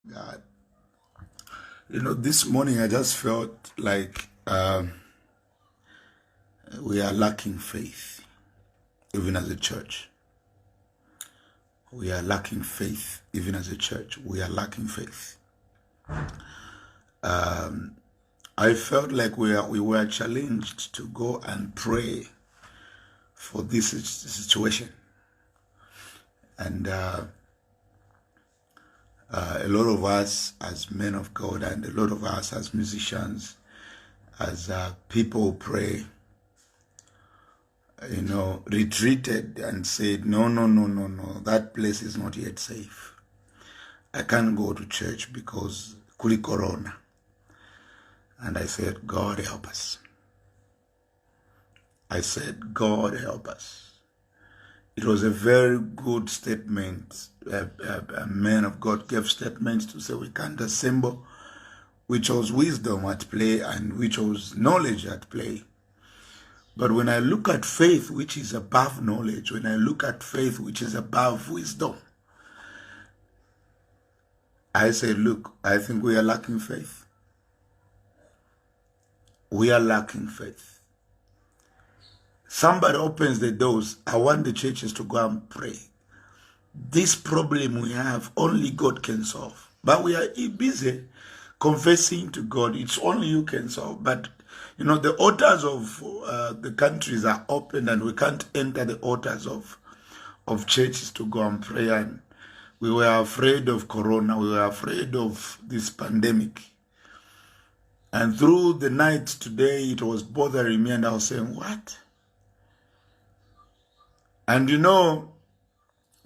God. This morning I just felt like we are lacking faith, even as a church. We are lacking faith, even as a church. We are lacking faith. I felt like we were challenged to go and pray for this situation. And a lot of us as men of God and a lot of us as musicians, as people pray, retreated and said, no, that place is not yet safe. I can't go to church because kuli corona. And I said, God help us. I said, God help us. It was a very good statement. A man of God gave statements to say we can't assemble, which was wisdom at play and which was knowledge at play. But when I look at faith, which is above knowledge, when I look at faith, which is above wisdom, I say, look, I think we are lacking faith. We are lacking faith. Somebody opens the doors. I want the churches to go and pray. This problem we have, only God can solve. But we are busy confessing to God. It's only you can solve. But, the altars of the countries are open and we can't enter the altars of churches to go and pray. And we were afraid of corona. We were afraid of this pandemic. And through the night today, it was bothering me and I was saying, what? And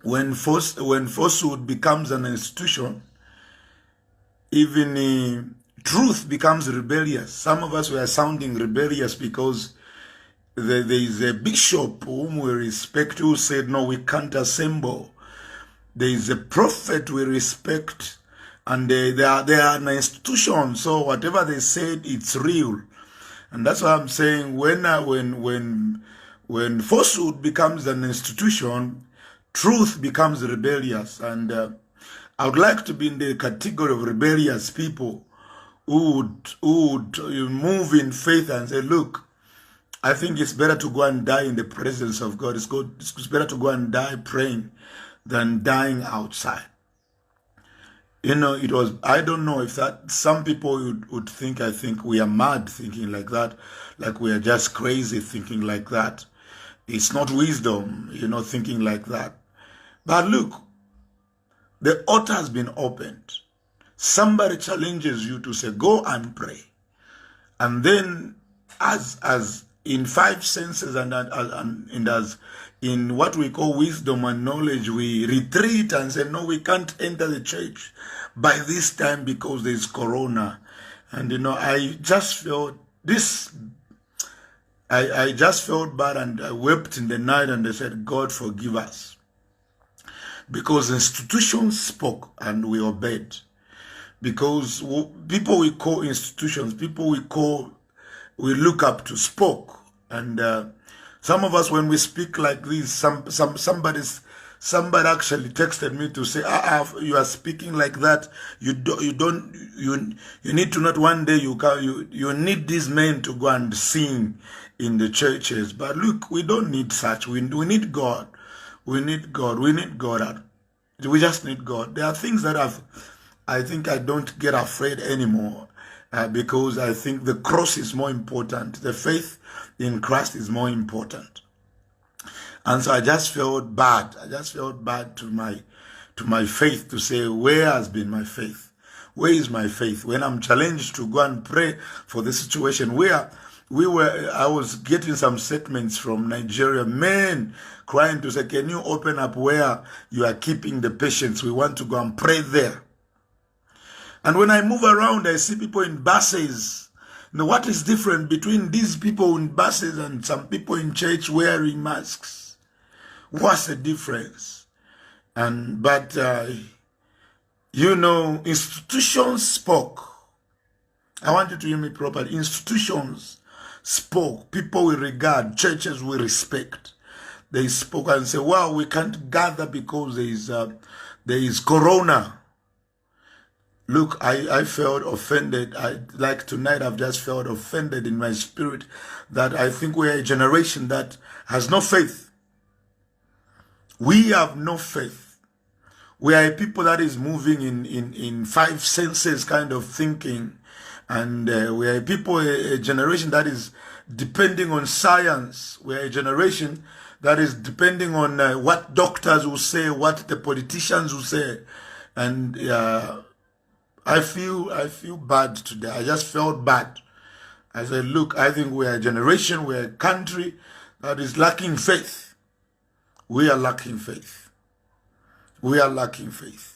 when falsehood becomes an institution, even truth becomes rebellious. Some of us were sounding rebellious because there is a bishop whom we respect who said, no, we can't assemble. There is a prophet we respect, and they are an institution. So whatever they said, it's real. And that's why I'm saying when falsehood becomes an institution, truth becomes rebellious. And I would like to be in the category of rebellious people who would move in faith and say, look, I think it's better to go and die in the presence of God. It's better to go and die praying than dying outside. I don't know if that, some people would think, I think we are mad thinking like that, like we are just crazy thinking like that. It's not wisdom, thinking like that. But look, the altar has been opened. Somebody challenges you to say, go and pray. And then as in five senses and as in what we call wisdom and knowledge, we retreat and say, no, we can't enter the church by this time because there's corona. And, I just felt this, I just felt bad and I wept in the night and I said, God, forgive us. Because institutions spoke and we obeyed. Because people we call institutions, people we look up to spoke. And some of us, when we speak like this, somebody actually texted me to say, you are speaking like that. You need to not one day you need these men to go and sing in the churches. But look, we don't need such. We need God. We need God. We need God. We just need God. There are things that I think I don't get afraid anymore because I think the cross is more important. The faith in Christ is more important. And so I just felt bad. I just felt bad to my faith to say, where has been my faith? Where is my faith? When I'm challenged to go and pray for the situation where I was getting some statements from Nigeria, men crying to say, can you open up where you are keeping the patients? We want to go and pray there. And when I move around, I see people in buses. What is different between these people in buses and some people in church wearing masks? What's the difference? But institutions spoke. I want you to hear me properly. Institutions spoke. People we regard, churches we respect. They spoke and said, wow, we can't gather because there is corona. Look, I felt offended. Like tonight, I've just felt offended in my spirit that I think we're a generation that has no faith. We have no faith. We are a people that is moving in five senses kind of thinking. And we are a people, a generation that is depending on science. We are a generation that is depending on what doctors will say, what the politicians will say. And I feel bad today. I just felt bad. I said, look, I think we are a generation, we are a country that is lacking faith. We are lacking faith. We are lacking faith.